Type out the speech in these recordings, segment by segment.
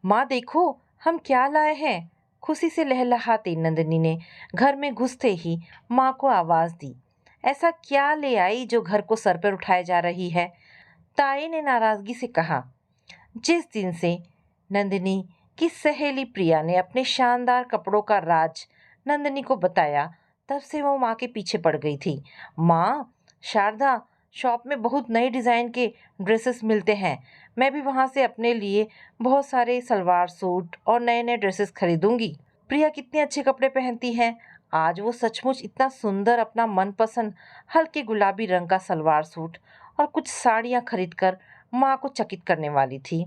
माँ देखो, हम क्या लाए हैं। खुशी से लहलहाती नंदिनी ने घर में घुसते ही माँ को आवाज दी। ऐसा क्या ले आई जो घर को सर पर उठाए जा रही है? ताई ने नाराजगी से कहा। जिस दिन से नंदिनी की सहेली प्रिया ने अपने शानदार कपड़ों का राज नंदिनी को बताया, तब से वो माँ के पीछे पड़ गई थी। माँ, शारदा, शॉप में बहुत नए डिजाइन के ड्रेसेस मिलते हैं। मैं भी वहां से अपने लिए बहुत सारे सलवार सूट और नए नए ड्रेसेस खरीदूंगी। प्रिया कितने अच्छे कपड़े पहनती है। आज वो सचमुच इतना सुंदर अपना मनपसंद हल्के गुलाबी रंग का सलवार सूट और कुछ साड़ियां खरीदकर माँ को चकित करने वाली थी।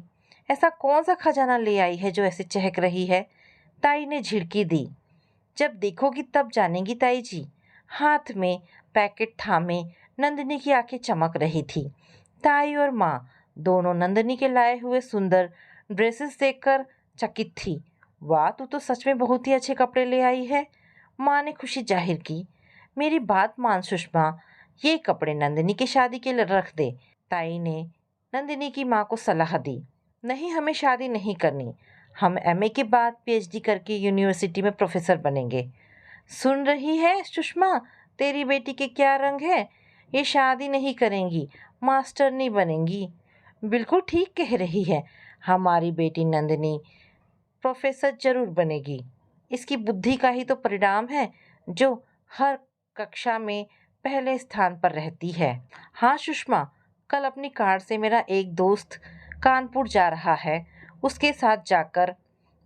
ऐसा कौन सा खजाना ले आई है जो ऐसे चहक रही है? ताई ने झिड़की दी। जब देखोगी तब जानेगी ताई जी। हाथ में पैकेट थामे नंदिनी की आंखें चमक रही थी। ताई और माँ दोनों नंदिनी के लाए हुए सुंदर ड्रेसेस देखकर चकित थी। वाह, तू तो सच में बहुत ही अच्छे कपड़े ले आई है। माँ ने खुशी जाहिर की। मेरी बात मान सुषमा, ये कपड़े नंदिनी की शादी के लिए रख दे। ताई ने नंदिनी की माँ को सलाह दी। नहीं, हमें शादी नहीं करनी। हम एमए के बाद पीएचडी करके यूनिवर्सिटी में प्रोफेसर बनेंगे। सुन रही है सुषमा, तेरी बेटी के क्या रंग है? ये शादी नहीं करेंगी, मास्टर नहीं बनेंगी। बिल्कुल ठीक कह रही है। हमारी बेटी नंदिनी प्रोफेसर जरूर बनेगी। इसकी बुद्धि का ही तो परिणाम है जो हर कक्षा में पहले स्थान पर रहती है। हाँ सुषमा, कल अपनी कार से मेरा एक दोस्त कानपुर जा रहा है। उसके साथ जाकर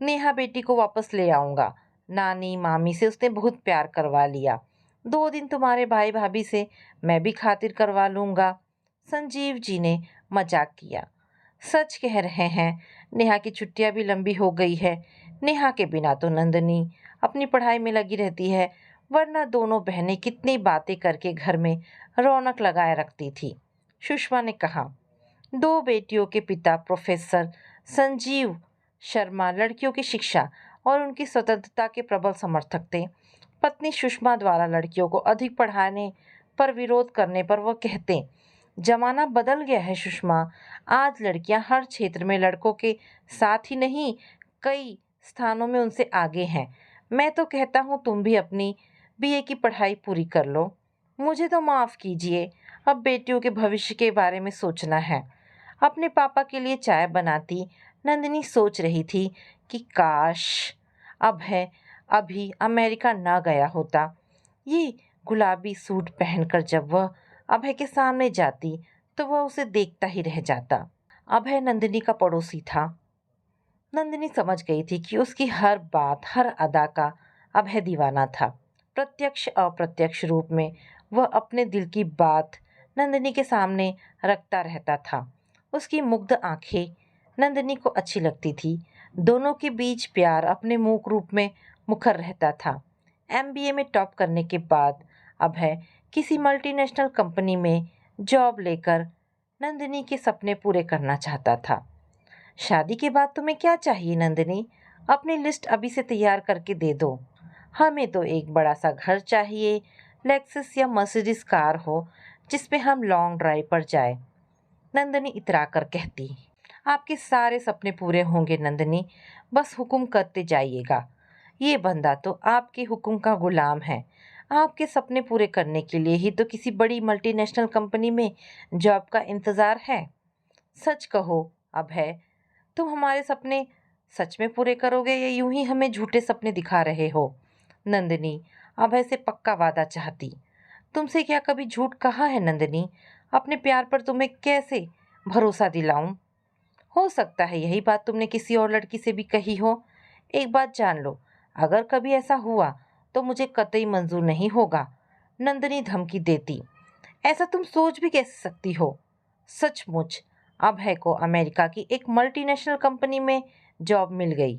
नेहा बेटी को वापस ले आऊंगा। नानी मामी से उसने बहुत प्यार करवा लिया। 2 दिन तुम्हारे भाई भाभी से मैं भी खातिर करवा लूंगा। संजीव जी ने मजाक किया। सच कह रहे हैं, नेहा की छुट्टियां भी लंबी हो गई है। नेहा के बिना तो नंदनी अपनी पढ़ाई में लगी रहती है, वरना दोनों बहनें कितनी बातें करके घर में रौनक लगाए रखती थी। सुषमा ने कहा। 2 बेटियों के पिता प्रोफेसर संजीव शर्मा लड़कियों की शिक्षा और उनकी स्वतंत्रता के प्रबल समर्थक थे। पत्नी सुषमा द्वारा लड़कियों को अधिक पढ़ाने पर विरोध करने पर वह कहते, जमाना बदल गया है सुषमा। आज लड़कियां हर क्षेत्र में लड़कों के साथ ही नहीं, कई स्थानों में उनसे आगे हैं। मैं तो कहता हूँ तुम भी अपनी बीए की पढ़ाई पूरी कर लो। मुझे तो माफ कीजिए, अब बेटियों के भविष्य के बारे में सोचना है। अपने पापा के लिए चाय बनाती नंदिनी सोच रही थी कि काश अब है अभी अमेरिका ना गया होता। ये गुलाबी सूट पहनकर जब वह अभय के सामने जाती तो वह उसे देखता ही रह जाता। अभय नंदिनी का पड़ोसी था। नंदिनी समझ गई थी कि उसकी हर बात, हर अदा का अभय दीवाना था। प्रत्यक्ष अप्रत्यक्ष रूप में वह अपने दिल की बात नंदिनी के सामने रखता रहता था। उसकी मुग्ध आंखें नंदिनी को अच्छी लगती थी। दोनों के बीच प्यार अपने मूक रूप में मुखर रहता था। एमबीए में टॉप करने के बाद अभय किसी मल्टीनेशनल कंपनी में जॉब लेकर नंदिनी के सपने पूरे करना चाहता था। शादी के बाद तुम्हें क्या चाहिए नंदिनी? अपनी लिस्ट अभी से तैयार करके दे दो। हमें तो एक बड़ा सा घर चाहिए, लेक्सस या मर्सिडीज कार हो जिसमें हम लॉन्ग ड्राइव पर जाए। नंदिनी इतरा कर कहती। आपके सारे सपने पूरे होंगे नंदिनी, बस हुक्म करते जाइएगा। ये बंदा तो आपके हुक्म का गुलाम है। आपके सपने पूरे करने के लिए ही तो किसी बड़ी मल्टीनेशनल कंपनी में जॉब का इंतजार है। सच कहो अभय, तुम हमारे सपने सच में पूरे करोगे या यूं ही हमें झूठे सपने दिखा रहे हो? नंदिनी अभय से पक्का वादा चाहती। तुमसे क्या कभी झूठ कहा है नंदिनी? अपने प्यार पर तुम्हें कैसे भरोसा दिलाऊं? हो सकता है यही बात तुमने किसी और लड़की से भी कही हो। एक बात जान लो, अगर कभी ऐसा हुआ तो मुझे कतई मंजूर नहीं होगा। नंदिनी धमकी देती। ऐसा तुम सोच भी कैसे सकती हो? सचमुच अभय को अमेरिका की एक मल्टीनेशनल कंपनी में जॉब मिल गई।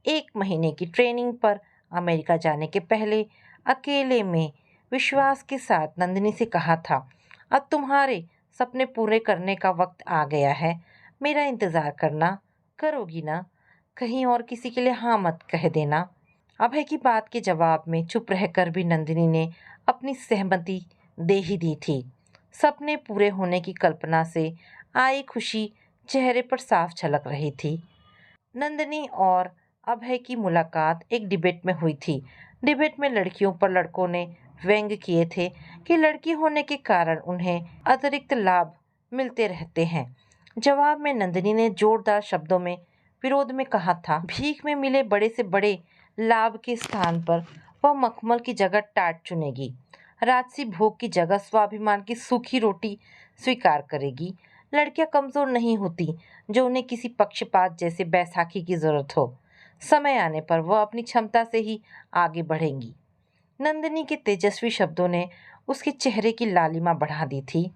1 महीने की ट्रेनिंग पर अमेरिका जाने के पहले अकेले में विश्वास के साथ नंदिनी से कहा था, अब तुम्हारे सपने पूरे करने का वक्त आ गया है। मेरा इंतजार करना, करोगी ना? कहीं और किसी के लिए हाँ मत कह देना। अभय की बात के जवाब में चुप रहकर भी नंदिनी ने अपनी सहमति दे ही दी थी। सपने पूरे होने की कल्पना से आई खुशी चेहरे पर साफ झलक रही थी। नंदिनी और अभय की मुलाकात एक डिबेट में हुई थी। डिबेट में लड़कियों पर लड़कों ने व्यंग किए थे कि लड़की होने के कारण उन्हें अतिरिक्त लाभ मिलते रहते हैं। जवाब में नंदिनी ने जोरदार शब्दों में विरोध में कहा था, भीख में मिले बड़े से बड़े लाभ के स्थान पर वह मखमल की जगह टाट चुनेगी, राजसी भोग की जगह स्वाभिमान की सूखी रोटी स्वीकार करेगी। लड़कियां कमजोर नहीं होती जो उन्हें किसी पक्षपात जैसे बैसाखी की जरूरत हो। समय आने पर वह अपनी क्षमता से ही आगे बढ़ेंगी। नंदिनी के तेजस्वी शब्दों ने उसके चेहरे की लालिमा बढ़ा दी थी।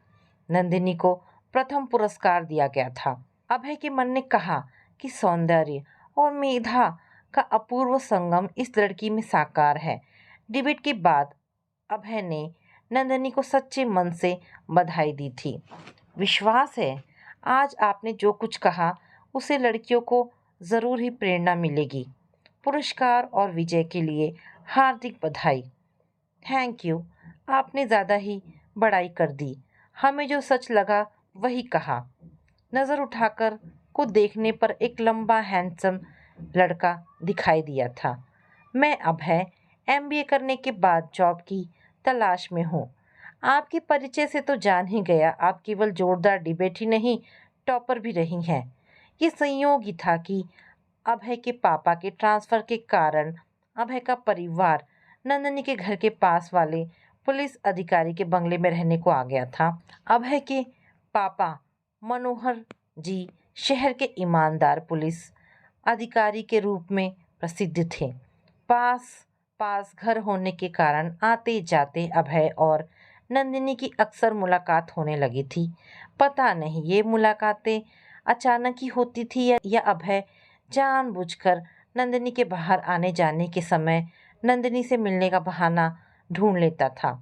नंदिनी को प्रथम पुरस्कार दिया गया था। अभय के मन ने कहा कि सौंदर्य और मेधा का अपूर्व संगम इस लड़की में साकार है। डिबेट के बाद अभय ने नंदिनी को सच्चे मन से बधाई दी थी। विश्वास है आज आपने जो कुछ कहा उसे लड़कियों को जरूर ही प्रेरणा मिलेगी। पुरस्कार और विजय के लिए हार्दिक बधाई। Thank you. आपने ज़्यादा ही बड़ाई कर दी। हमें जो सच लगा वही कहा। नज़र उठाकर को देखने पर एक लंबा हैंडसम लड़का दिखाई दिया था। मैं अभय एमबीए करने के बाद जॉब की तलाश में हूँ। आपके परिचय से तो जान ही गया आप केवल जोरदार डिबेट ही नहीं, टॉपर भी रही हैं। ये संयोग ही था कि अभय के पापा के ट्रांसफर के कारण अभय का परिवार नंदिनी के घर के पास वाले पुलिस अधिकारी के बंगले में रहने को आ गया था। अभय के पापा मनोहर जी शहर के ईमानदार पुलिस अधिकारी के रूप में प्रसिद्ध थे। पास पास घर होने के कारण आते जाते अभय और नंदिनी की अक्सर मुलाकात होने लगी थी। पता नहीं ये मुलाकातें अचानक ही होती थी या अभय जानबूझकर नंदिनी के बाहर आने जाने के समय नंदिनी से मिलने का बहाना ढूंढ लेता था।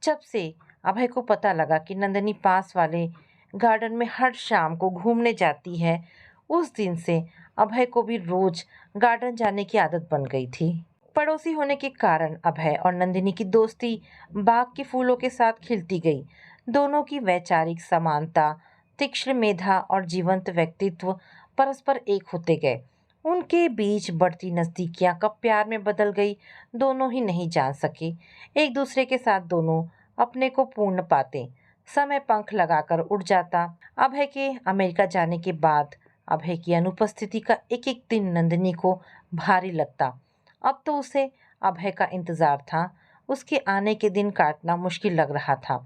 जब से अभय को पता लगा कि नंदिनी पास वाले गार्डन में हर शाम को घूमने जाती है, उस दिन से अभय को भी रोज गार्डन जाने की आदत बन गई थी। पड़ोसी होने के कारण अभय और नंदिनी की दोस्ती बाग के फूलों के साथ खिलती गई। दोनों की वैचारिक समानता, तीक्ष्ण मेधा और जीवंत व्यक्तित्व परस्पर एक होते गए। उनके बीच बढ़ती नजदीकियां कब प्यार में बदल गई, दोनों ही नहीं जान सके। एक दूसरे के साथ दोनों अपने को पूर्ण पाते। समय पंख लगाकर उड़ जाता। अभय के अमेरिका जाने के बाद अभय की अनुपस्थिति का एक एक दिन नंदिनी को भारी लगता। अब तो उसे अभय का इंतजार था। उसके आने के दिन काटना मुश्किल लग रहा था।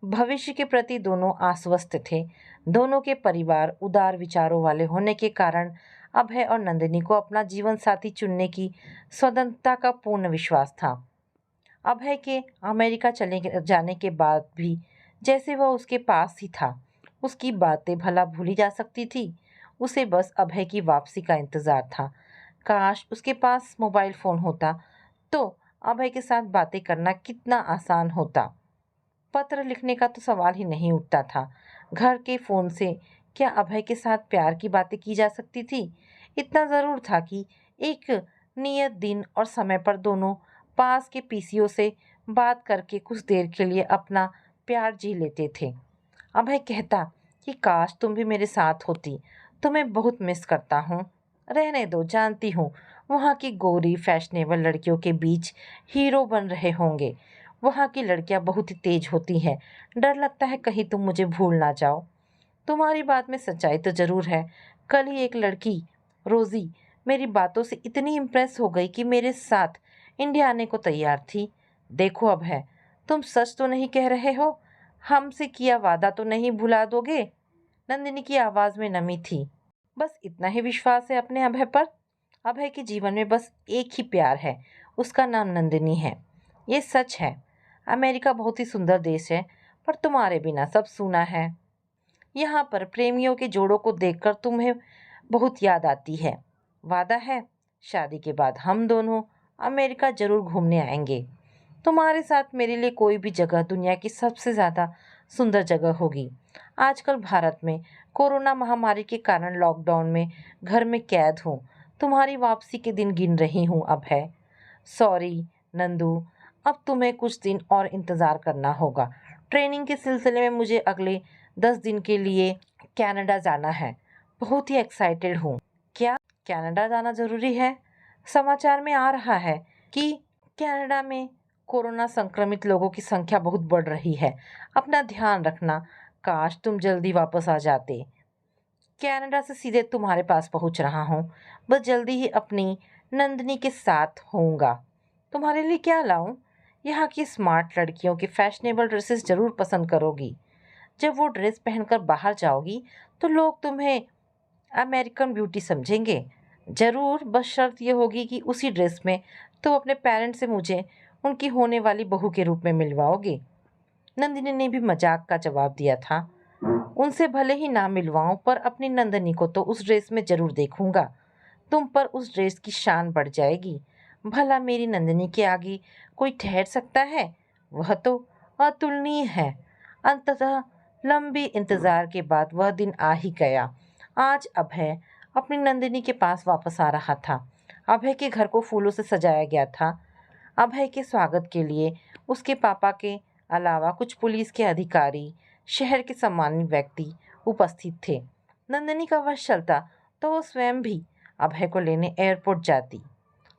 भविष्य के प्रति दोनों आश्वस्त थे। दोनों के परिवार उदार विचारों वाले होने के कारण अभय और नंदिनी को अपना जीवन साथी चुनने की स्वतंत्रता का पूर्ण विश्वास था। अभय के अमेरिका चले जाने के बाद भी जैसे वह उसके पास ही था। उसकी बातें भला भूली जा सकती थी। उसे बस अभय की वापसी का इंतजार था। काश उसके पास मोबाइल फोन होता तो अभय के साथ बातें करना कितना आसान होता। पत्र लिखने का तो सवाल ही नहीं उठता था। घर के फोन से क्या अभय के साथ प्यार की बातें की जा सकती थी? इतना जरूर था कि एक नियत दिन और समय पर दोनों पास के पीसीओ से बात करके कुछ देर के लिए अपना प्यार जी लेते थे। अभय कहता कि काश तुम भी मेरे साथ होती, तुम्हें बहुत मिस करता हूँ। रहने दो, जानती हूँ वहाँ की गोरी फैशनेबल लड़कियों के बीच हीरो बन रहे होंगे। वहाँ की लड़कियाँ बहुत ही तेज होती हैं। डर लगता है कहीं तुम मुझे भूल ना जाओ। तुम्हारी बात में सच्चाई तो जरूर है। कल ही एक लड़की रोजी मेरी बातों से इतनी इम्प्रेस हो गई कि मेरे साथ इंडिया आने को तैयार थी। देखो अब है, तुम सच तो नहीं कह रहे हो? हमसे किया वादा तो नहीं भुला दोगे? नंदिनी की आवाज में नमी थी। बस इतना ही विश्वास है अपने अभय पर। अभय के जीवन में बस एक ही प्यार है, उसका नाम नंदिनी है। ये सच है। अमेरिका बहुत ही सुंदर देश है, पर तुम्हारे बिना सब सूना है। यहाँ पर प्रेमियों के जोड़ों को देखकर तुम्हें बहुत याद आती है। वादा है, शादी के बाद हम दोनों अमेरिका जरूर घूमने आएंगे। तुम्हारे साथ मेरे लिए कोई भी जगह दुनिया की सबसे ज़्यादा सुंदर जगह होगी। आजकल भारत में कोरोना महामारी के कारण लॉकडाउन में घर में कैद हूँ। तुम्हारी वापसी के दिन गिन रही हूँ अब है। सॉरी नंदू, अब तुम्हें कुछ दिन और इंतज़ार करना होगा। ट्रेनिंग के सिलसिले में मुझे अगले 10 दिन के लिए कनाडा जाना है। बहुत ही एक्साइटेड हूँ। क्या कनाडा जाना जरूरी है। समाचार में आ रहा है कि कनाडा में कोरोना संक्रमित लोगों की संख्या बहुत बढ़ रही है। अपना ध्यान रखना। काश तुम जल्दी वापस आ जाते। कनाडा से सीधे तुम्हारे पास पहुंच रहा हूँ। बस जल्दी ही अपनी नंदिनी के साथ होऊंगा। तुम्हारे लिए क्या लाऊं? यहाँ की स्मार्ट लड़कियों की फैशनेबल ड्रेसेस जरूर पसंद करोगी। जब वो ड्रेस पहनकर बाहर जाओगी तो लोग तुम्हें अमेरिकन ब्यूटी समझेंगे। जरूर, बस शर्त ये होगी कि उसी ड्रेस में तुम अपने पेरेंट्स से मुझे उनकी होने वाली बहू के रूप में मिलवाओगे। नंदिनी ने भी मजाक का जवाब दिया था। उनसे भले ही ना मिलवाऊं, पर अपनी नंदिनी को तो उस ड्रेस में जरूर देखूंगा। तुम पर उस ड्रेस की शान बढ़ जाएगी। भला मेरी नंदिनी के आगे कोई ठहर सकता है? वह तो अतुलनीय है। अंततः लंबी इंतजार के बाद वह दिन आ ही गया। आज अभय अपनी नंदिनी के पास वापस आ रहा था। अभय के घर को फूलों से सजाया गया था। अभय के स्वागत के लिए उसके पापा के अलावा कुछ पुलिस के अधिकारी, शहर के सम्मानित व्यक्ति उपस्थित थे। नंदिनी का वश चलता तो वो स्वयं भी अभय को लेने एयरपोर्ट जाती।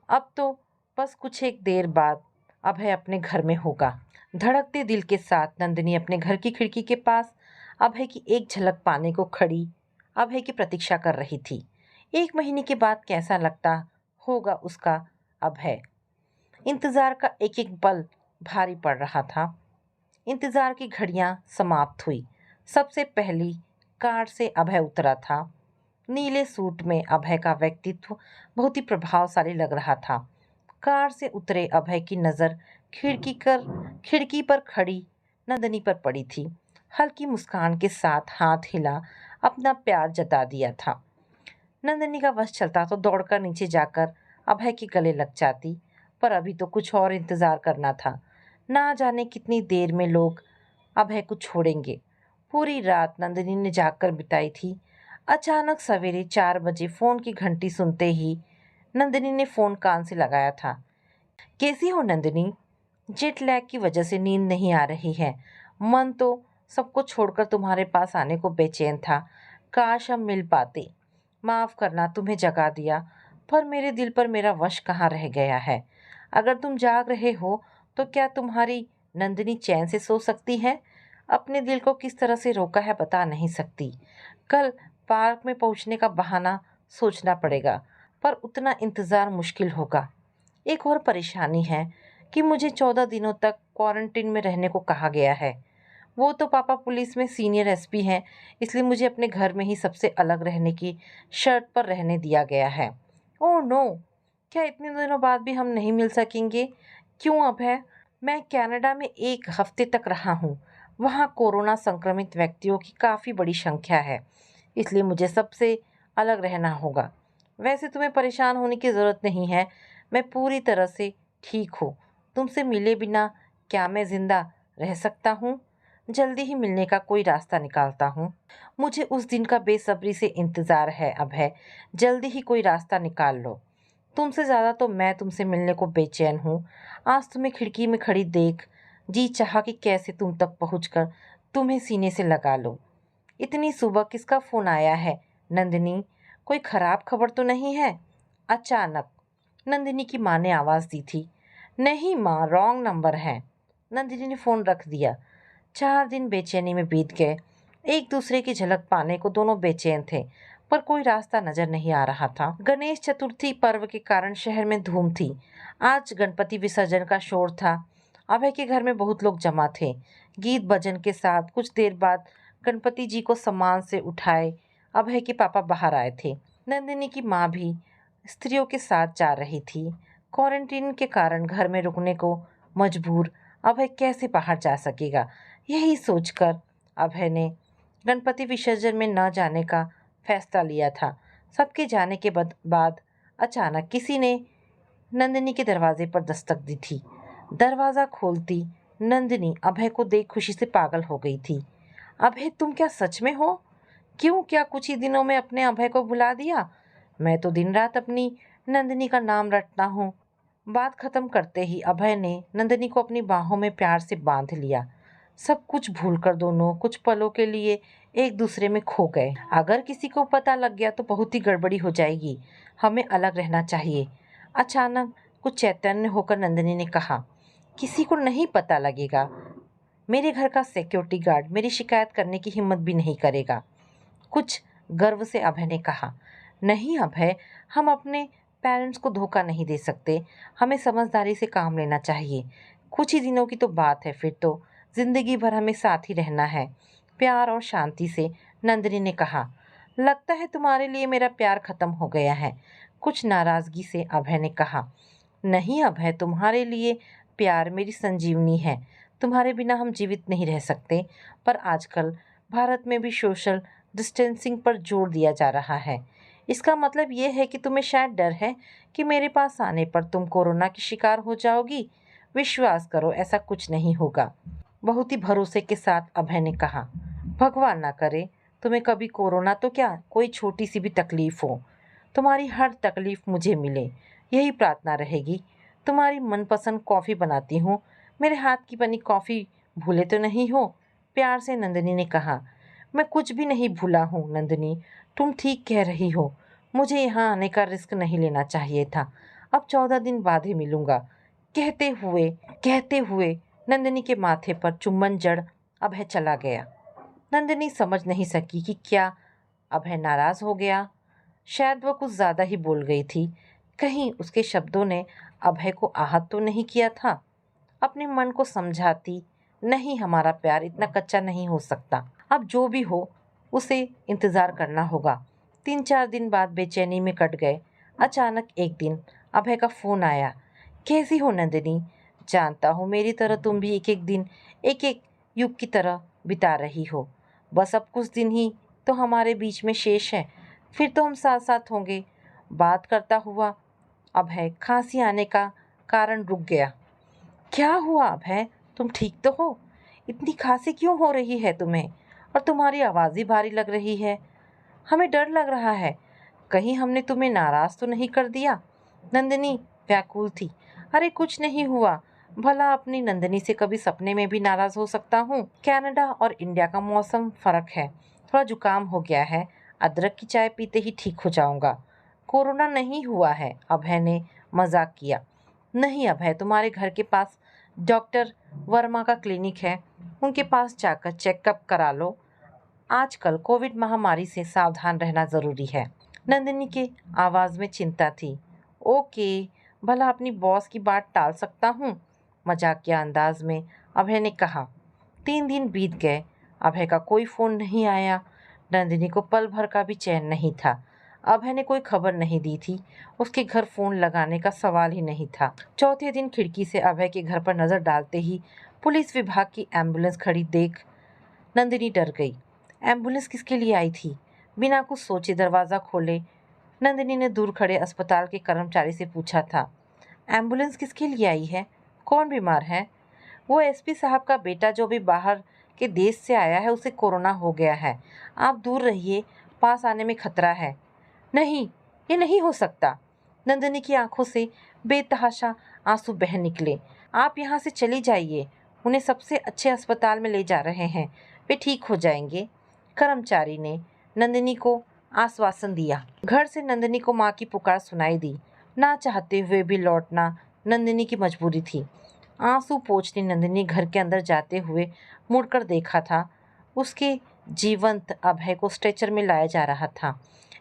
अब तो बस कुछ एक देर बाद अभय अपने घर में होगा। धड़कते दिल के साथ नंदिनी अपने घर की खिड़की के पास अभय की एक झलक पाने को खड़ी अभय की प्रतीक्षा कर रही थी। 1 महीने के बाद कैसा लगता होगा उसका अभय। इंतजार का एक एक पल भारी पड़ रहा था। इंतजार की घड़ियां समाप्त हुई। सबसे पहली कार से अभय उतरा था। नीले सूट में अभय का व्यक्तित्व बहुत ही प्रभावशाली लग रहा था। कार से उतरे अभय की नज़र खिड़की पर खड़ी नंदिनी पर पड़ी थी। हल्की मुस्कान के साथ हाथ हिला अपना प्यार जता दिया था। नंदिनी का वश चलता तो दौड़कर नीचे जाकर अभय के गले लग जाती, पर अभी तो कुछ और इंतजार करना था। ना जाने कितनी देर में लोग अभय को छोड़ेंगे। पूरी रात नंदिनी ने जागकर बिताई थी। अचानक सवेरे 4 बजे फोन की घंटी सुनते ही नंदिनी ने फोन कान से लगाया था। कैसी हो नंदिनी? जेट लैग की वजह से नींद नहीं आ रही है। मन तो सबको छोड़कर तुम्हारे पास आने को बेचैन था। काश हम मिल पाते। माफ करना तुम्हें जगा दिया, पर मेरे दिल पर मेरा वश कहाँ रह गया है। अगर तुम जाग रहे हो तो क्या तुम्हारी नंदिनी चैन से सो सकती है? अपने दिल को किस तरह से रोका है बता नहीं सकती। कल पार्क में पहुंचने का बहाना सोचना पड़ेगा, पर उतना इंतज़ार मुश्किल होगा। एक और परेशानी है कि मुझे 14 दिनों तक क्वारंटीन में रहने को कहा गया है। वो तो पापा पुलिस में सीनियर एसपी हैं, इसलिए मुझे अपने घर में ही सबसे अलग रहने की शर्त पर रहने दिया गया है। Oh no! क्या इतने दिनों बाद भी हम नहीं मिल सकेंगे? क्यों अभय? मैं कनाडा में 1 हफ्ते तक रहा हूँ। वहाँ कोरोना संक्रमित व्यक्तियों की काफ़ी बड़ी संख्या है, इसलिए मुझे सबसे अलग रहना होगा। वैसे तुम्हें परेशान होने की ज़रूरत नहीं है। मैं पूरी तरह से ठीक हूँ। तुमसे मिले बिना क्या मैं ज़िंदा रह सकता हूँ? जल्दी ही मिलने का कोई रास्ता निकालता हूँ। मुझे उस दिन का बेसब्री से इंतज़ार है अभय। जल्दी ही कोई रास्ता निकाल लो। तुमसे ज़्यादा तो मैं तुमसे मिलने को बेचैन हूँ। आज तुम्हें खिड़की में खड़ी देख जी चाहा कि कैसे तुम तक पहुँचकर तुम्हें सीने से लगा लो। इतनी सुबह किसका फ़ोन आया है नंदिनी? कोई ख़राब खबर तो नहीं है? अचानक नंदिनी की माँ ने आवाज़ दी थी। नहीं माँ, रॉन्ग नंबर है। नंदिनी ने फ़ोन रख दिया। 4 दिन बेचैनी में बीत गए। एक दूसरे की झलक पाने को दोनों बेचैन थे, पर कोई रास्ता नजर नहीं आ रहा था। गणेश चतुर्थी पर्व के कारण शहर में धूम थी। आज गणपति विसर्जन का शोर था। अभय के घर में बहुत लोग जमा थे। गीत भजन के साथ कुछ देर बाद गणपति जी को सम्मान से उठाए अभय के पापा बाहर आए थे। नंदिनी की माँ भी स्त्रियों के साथ जा रही थी। क्वारंटीन के कारण घर में रुकने को मजबूर अभय कैसे बाहर जा सकेगा? यही सोचकर अभय ने गणपति विसर्जन में न जाने का फैसला लिया था। सबके जाने के बाद अचानक किसी ने नंदिनी के दरवाजे पर दस्तक दी थी। दरवाज़ा खोलती नंदिनी अभय को देख खुशी से पागल हो गई थी। अभय, तुम क्या सच में हो? क्यों, क्या कुछ ही दिनों में अपने अभय को भुला दिया? मैं तो दिन रात अपनी नंदिनी का नाम रटता हूँ। बात खत्म करते ही अभय ने नंदिनी को अपनी बाहों में प्यार से बांध लिया। सब कुछ भूलकर दोनों कुछ पलों के लिए एक दूसरे में खो गए। अगर किसी को पता लग गया तो बहुत ही गड़बड़ी हो जाएगी। हमें अलग रहना चाहिए। अचानक कुछ चैतन्य होकर नंदिनी ने कहा, किसी को नहीं पता लगेगा। मेरे घर का सिक्योरिटी गार्ड मेरी शिकायत करने की हिम्मत भी नहीं करेगा। कुछ गर्व से अभय ने कहा, नहीं अभय, हम अपने पेरेंट्स को धोखा नहीं दे सकते। हमें समझदारी से काम लेना चाहिए। कुछ ही दिनों की तो बात है, फिर तो जिंदगी भर हमें साथ ही रहना है। प्यार और शांति से नंदिनी ने कहा, लगता है तुम्हारे लिए मेरा प्यार खत्म हो गया है। कुछ नाराजगी से अभय ने कहा, नहीं अभय, तुम्हारे लिए प्यार मेरी संजीवनी है। तुम्हारे बिना हम जीवित नहीं रह सकते। पर आजकल भारत में भी सोशल डिस्टेंसिंग पर जोर दिया जा रहा है। इसका मतलब ये है कि तुम्हें शायद डर है कि मेरे पास आने पर तुम कोरोना की शिकार हो जाओगी। विश्वास करो, ऐसा कुछ नहीं होगा। बहुत ही भरोसे के साथ अभय ने कहा, भगवान ना करे तुम्हें कभी कोरोना तो क्या कोई छोटी सी भी तकलीफ हो। तुम्हारी हर तकलीफ मुझे मिले, यही प्रार्थना रहेगी। तुम्हारी मनपसंद कॉफ़ी बनाती हूँ। मेरे हाथ की बनी कॉफ़ी भूले तो नहीं हो? प्यार से नंदिनी ने कहा, मैं कुछ भी नहीं भूला हूँ नंदिनी, तुम ठीक कह रही हो। मुझे यहाँ आने का रिस्क नहीं लेना चाहिए था। अब 14 दिन बाद ही मिलूंगा। कहते हुए नंदिनी के माथे पर चुम्बन जड़ अभय चला गया। नंदिनी समझ नहीं सकी कि क्या अभय नाराज हो गया। शायद वह कुछ ज्यादा ही बोल गई थी। कहीं उसके शब्दों ने अभय को आहत तो नहीं किया था। अपने मन को समझाती, नहीं, हमारा प्यार इतना कच्चा नहीं हो सकता। अब जो भी हो उसे इंतजार करना होगा। 3-4 दिन बाद बेचैनी में कट गए। अचानक एक दिन अभय का फोन आया। कैसी हो नंदिनी? जानता हूँ मेरी तरह तुम भी एक एक दिन एक एक युग की तरह बिता रही हो। बस अब कुछ दिन ही तो हमारे बीच में शेष है, फिर तो हम साथ साथ होंगे। बात करता हुआ अभय खांसी आने का कारण रुक गया। क्या हुआ अभय, तुम ठीक तो हो? इतनी खांसी क्यों हो रही है तुम्हें? और तुम्हारी आवाज़ ही भारी लग रही है। हमें डर लग रहा है, कहीं हमने तुम्हें नाराज तो नहीं कर दिया। नंदिनी व्याकुल थी। अरे कुछ नहीं हुआ, भला अपनी नंदिनी से कभी सपने में भी नाराज हो सकता हूँ? कनाडा और इंडिया का मौसम फर्क है, थोड़ा जुकाम हो गया है। अदरक की चाय पीते ही ठीक हो जाऊंगा। कोरोना नहीं हुआ है, अभय ने मजाक किया। नहीं अभय, तुम्हारे घर के पास डॉक्टर वर्मा का क्लिनिक है, उनके पास जाकर चेकअप करा लो। आजकल कोविड महामारी से सावधान रहना जरूरी है। नंदिनी के आवाज में चिंता थी। ओके, भला अपनी बॉस की बात टाल सकता हूँ? मजाकिया अंदाज में अभय ने कहा। 3 दिन बीत गए, अभय का कोई फोन नहीं आया। नंदिनी को पल भर का भी चैन नहीं था। अभय ने कोई खबर नहीं दी थी, उसके घर फोन लगाने का सवाल ही नहीं था। चौथे दिन खिड़की से अभय के घर पर नजर डालते ही पुलिस विभाग की एम्बुलेंस खड़ी देख नंदिनी डर गई। एम्बुलेंस किसके लिए आई थी? बिना कुछ सोचे दरवाज़ा खोले नंदिनी ने दूर खड़े अस्पताल के कर्मचारी से पूछा था, एम्बुलेंस किसके लिए आई है? कौन बीमार है? वो एसपी साहब का बेटा जो भी बाहर के देश से आया है, उसे कोरोना हो गया है। आप दूर रहिए, पास आने में खतरा है। नहीं, ये नहीं हो सकता। नंदिनी की आंखों से बेतहाशा आंसू बह निकले। आप यहाँ से चली जाइए, उन्हें सबसे अच्छे अस्पताल में ले जा रहे हैं, वे ठीक हो जाएंगे। कर्मचारी ने नंदिनी को आश्वासन दिया। घर से नंदिनी को माँ की पुकार सुनाई दी। ना चाहते हुए भी लौटना नंदिनी की मजबूरी थी। आंसू पोंछती नंदिनी घर के अंदर जाते हुए मुड़कर देखा था। उसके जीवंत अभय को स्ट्रेचर में लाया जा रहा था।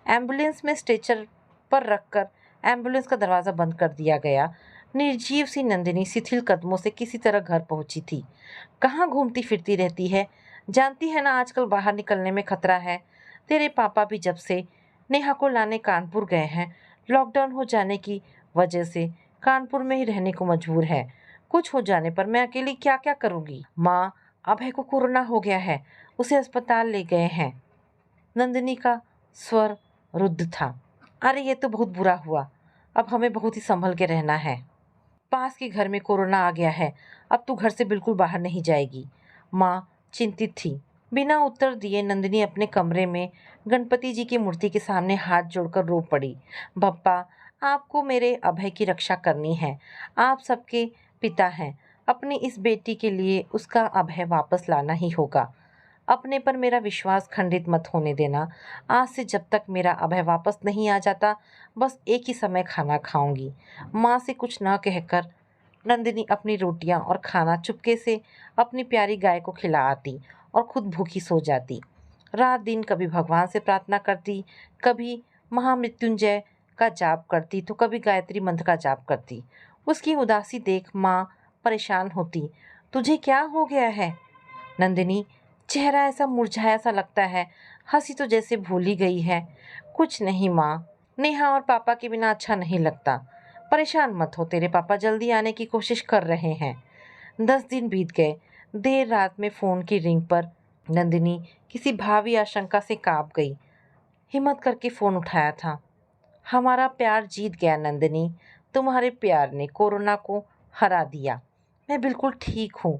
एम्बुलेंस में स्ट्रेचर पर रखकर एम्बुलेंस का दरवाज़ा बंद कर दिया गया। निर्जीव सी नंदिनी शिथिल कदमों से किसी तरह घर पहुंची थी। कहाँ घूमती फिरती रहती है? जानती है ना आजकल बाहर निकलने में खतरा है। तेरे पापा भी जब से नेहा को लाने कानपुर गए हैं, लॉकडाउन हो जाने की वजह से कानपुर में ही रहने को मजबूर है। कुछ हो जाने पर मैं अकेली क्या क्या करूँगी? माँ, अभय को कोरोना हो गया है, उसे अस्पताल ले गए हैं। नंदिनी का स्वर रुद्ध था। अरे ये तो बहुत बुरा हुआ, अब हमें बहुत ही संभल के रहना है। पास के घर में कोरोना आ गया है, अब तू घर से बिल्कुल बाहर नहीं जाएगी। माँ चिंतित थी। बिना उत्तर दिए नंदिनी अपने कमरे में गणपति जी की मूर्ति के सामने हाथ जोड़कर रो पड़ी। बप्पा, आपको मेरे अभय की रक्षा करनी है। आप सबके पिता हैं, अपनी इस बेटी के लिए उसका अभय वापस लाना ही होगा। अपने पर मेरा विश्वास खंडित मत होने देना। आज से जब तक मेरा अभय वापस नहीं आ जाता, बस एक ही समय खाना खाऊंगी। माँ से कुछ न कहकर नंदिनी अपनी रोटियां और खाना चुपके से अपनी प्यारी गाय को खिला आती और खुद भूखी सो जाती। रात दिन कभी भगवान से प्रार्थना करती, कभी महामृत्युंजय का जाप करती तो कभी गायत्री मंत्र का जाप करती। उसकी उदासी देख माँ परेशान होती। तुझे क्या हो गया है नंदिनी? चेहरा ऐसा मुरझाया सा लगता है, हंसी तो जैसे भूल ही गई है। कुछ नहीं माँ, नेहा और पापा के बिना अच्छा नहीं लगता। परेशान मत हो, तेरे पापा जल्दी आने की कोशिश कर रहे हैं। 10 दिन बीत गए। देर रात में फोन की रिंग पर नंदिनी किसी भावी आशंका से कांप गई। हिम्मत करके फोन उठाया था। हमारा प्यार जीत गया नंदिनी, तुम्हारे प्यार ने कोरोना को हरा दिया। मैं बिल्कुल ठीक हूँ।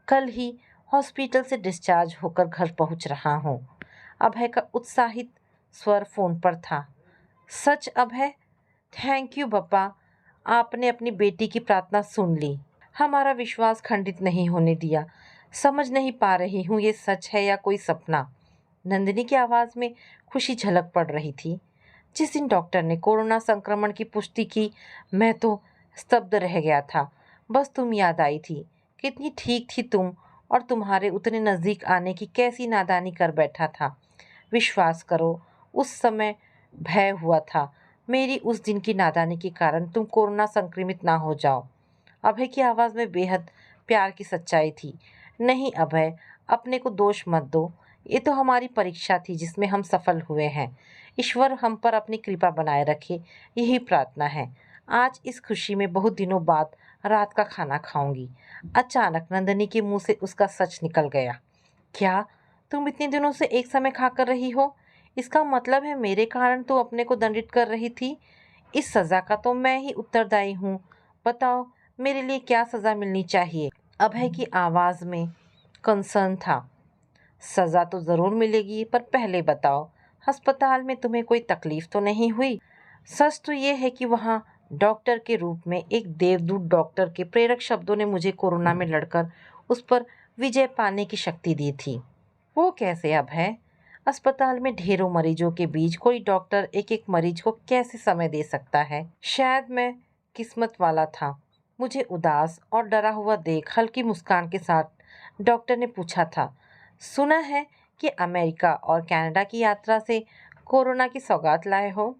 कल ही हॉस्पिटल से डिस्चार्ज होकर घर पहुँच रहा हूँ। अभय का उत्साहित स्वर फोन पर था। सच अभय? थैंक यू पापा, आपने अपनी बेटी की प्रार्थना सुन ली, हमारा विश्वास खंडित नहीं होने दिया। समझ नहीं पा रही हूँ ये सच है या कोई सपना। नंदिनी की आवाज़ में खुशी झलक पड़ रही थी। जिस दिन डॉक्टर ने कोरोना संक्रमण की पुष्टि की, मैं तो स्तब्ध रह गया था। बस तुम याद आई थी। कितनी ठीक थी तुम, और तुम्हारे उतने नज़दीक आने की कैसी नादानी कर बैठा था। विश्वास करो, उस समय भय हुआ था मेरी उस दिन की नादानी के कारण तुम कोरोना संक्रमित ना हो जाओ। अभय की आवाज़ में बेहद प्यार की सच्चाई थी। नहीं अभय, अपने को दोष मत दो। ये तो हमारी परीक्षा थी जिसमें हम सफल हुए हैं। ईश्वर हम पर अपनी कृपा बनाए रखे, यही प्रार्थना है। आज इस खुशी में बहुत दिनों बाद रात का खाना खाऊंगी। अचानक नंदिनी के मुंह से उसका सच निकल गया। क्या तुम इतने दिनों से एक समय खा कर रही हो? इसका मतलब है मेरे कारण तो अपने को दंडित कर रही थी। इस सज़ा का तो मैं ही उत्तरदायी हूँ। बताओ, मेरे लिए क्या सज़ा मिलनी चाहिए? अभय की आवाज़ में कंसर्न था। सज़ा तो ज़रूर मिलेगी, पर पहले बताओ, अस्पताल में तुम्हें कोई तकलीफ तो नहीं हुई? सच तो ये है कि वहाँ डॉक्टर के रूप में एक देवदूत डॉक्टर के प्रेरक शब्दों ने मुझे कोरोना में लड़कर उस पर विजय पाने की शक्ति दी थी। वो कैसे अभय? अस्पताल में ढेरों मरीजों के बीच कोई डॉक्टर एक एक मरीज को कैसे समय दे सकता है? शायद मैं किस्मत वाला था। मुझे उदास और डरा हुआ देख हल्की मुस्कान के साथ डॉक्टर ने पूछा था, सुना है कि अमेरिका और कनाडा की यात्रा से कोरोना की सौगात लाए हो?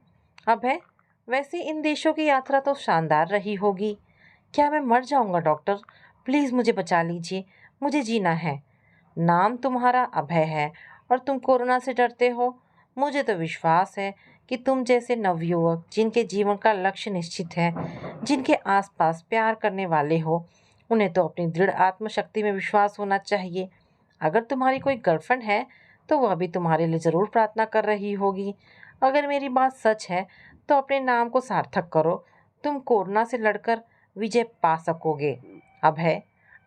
अभय, वैसे इन देशों की यात्रा तो शानदार रही होगी। क्या मैं मर जाऊंगा डॉक्टर? प्लीज़ मुझे बचा लीजिए, मुझे जीना है। नाम तुम्हारा अभय है और तुम कोरोना से डरते हो? मुझे तो विश्वास है कि तुम जैसे नवयुवक जिनके जीवन का लक्ष्य निश्चित है, जिनके आसपास प्यार करने वाले हो, उन्हें तो अपनी दृढ़ आत्मशक्ति में विश्वास होना चाहिए। अगर तुम्हारी कोई गर्लफ्रेंड है तो वह भी तुम्हारे लिए ज़रूर प्रार्थना कर रही होगी। अगर मेरी बात सच है तो अपने नाम को सार्थक करो। तुम कोरोना से लड़कर विजय पा सकोगे। अभय,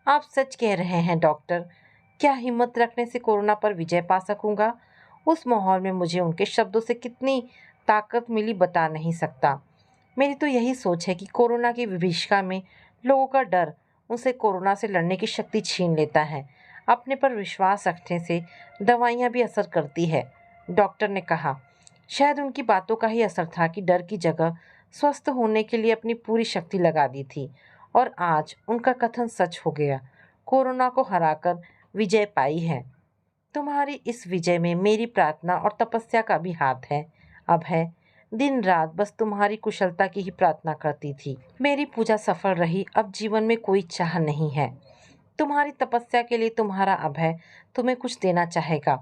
आप सच कह रहे हैं डॉक्टर। क्या हिम्मत रखने से कोरोना पर विजय पा सकूंगा? उस माहौल में मुझे उनके शब्दों से कितनी ताकत मिली बता नहीं सकता। मेरी तो यही सोच है कि कोरोना की विभीषिका में लोगों का डर उनसे कोरोना से लड़ने की शक्ति छीन लेता है। अपने पर विश्वास रखने से दवाइयाँ भी असर करती है, डॉक्टर ने कहा। शायद उनकी बातों का ही असर था कि डर की जगह स्वस्थ होने के लिए अपनी पूरी शक्ति लगा दी थी। और आज उनका कथन सच हो गया। कोरोना को हराकर विजय पाई है। तुम्हारी इस विजय में मेरी प्रार्थना और तपस्या का भी हाथ है। अभय, दिन रात बस तुम्हारी कुशलता की ही प्रार्थना करती थी। मेरी पूजा सफल रही, अब जीवन में कोई चाह नहीं है। तुम्हारी तपस्या के लिए तुम्हारा अभय तुम्हें कुछ देना चाहेगा।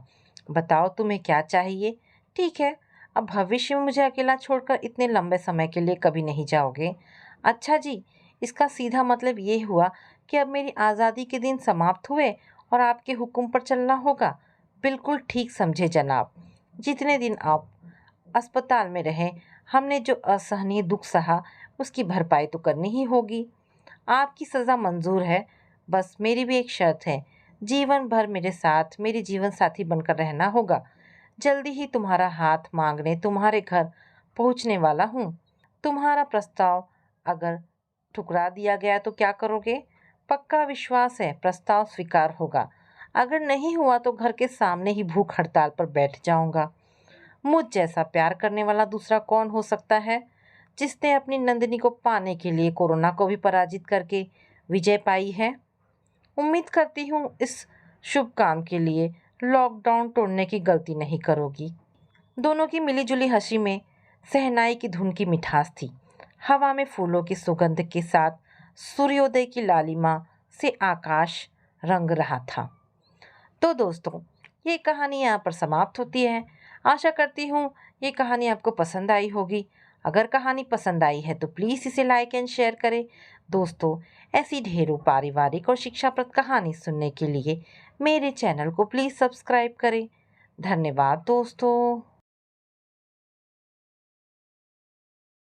बताओ तुम्हें क्या चाहिए? ठीक है, अब भविष्य में मुझे अकेला छोड़कर इतने लंबे समय के लिए कभी नहीं जाओगे। अच्छा जी, इसका सीधा मतलब ये हुआ कि अब मेरी आज़ादी के दिन समाप्त हुए और आपके हुक्म पर चलना होगा। बिल्कुल ठीक समझे जनाब। जितने दिन आप अस्पताल में रहे, हमने जो असहनीय दुख सहा उसकी भरपाई तो करनी ही होगी। आपकी सज़ा मंजूर है, बस मेरी भी एक शर्त है। जीवन भर मेरे साथ मेरी जीवन साथी बनकर रहना होगा। जल्दी ही तुम्हारा हाथ मांगने तुम्हारे घर पहुंचने वाला हूँ। तुम्हारा प्रस्ताव अगर ठुकरा दिया गया तो क्या करोगे? पक्का विश्वास है प्रस्ताव स्वीकार होगा। अगर नहीं हुआ तो घर के सामने ही भूख हड़ताल पर बैठ जाऊंगा। मुझ जैसा प्यार करने वाला दूसरा कौन हो सकता है, जिसने अपनी नंदिनी को पाने के लिए कोरोना को भी पराजित करके विजय पाई है। उम्मीद करती हूँ इस शुभ काम के लिए लॉकडाउन तोड़ने की गलती नहीं करोगी। दोनों की मिलीजुली हंसी में शहनाई की धुन की मिठास थी। हवा में फूलों की सुगंध के साथ सूर्योदय की लालिमा से आकाश रंग रहा था। तो दोस्तों, ये कहानी यहाँ पर समाप्त होती है। आशा करती हूँ ये कहानी आपको पसंद आई होगी। अगर कहानी पसंद आई है तो प्लीज़ इसे लाइक एंड शेयर करें। दोस्तों, ऐसी ढेरों पारिवारिक और शिक्षाप्रद कहानी सुनने के लिए मेरे चैनल को प्लीज़ सब्सक्राइब करें। धन्यवाद दोस्तों।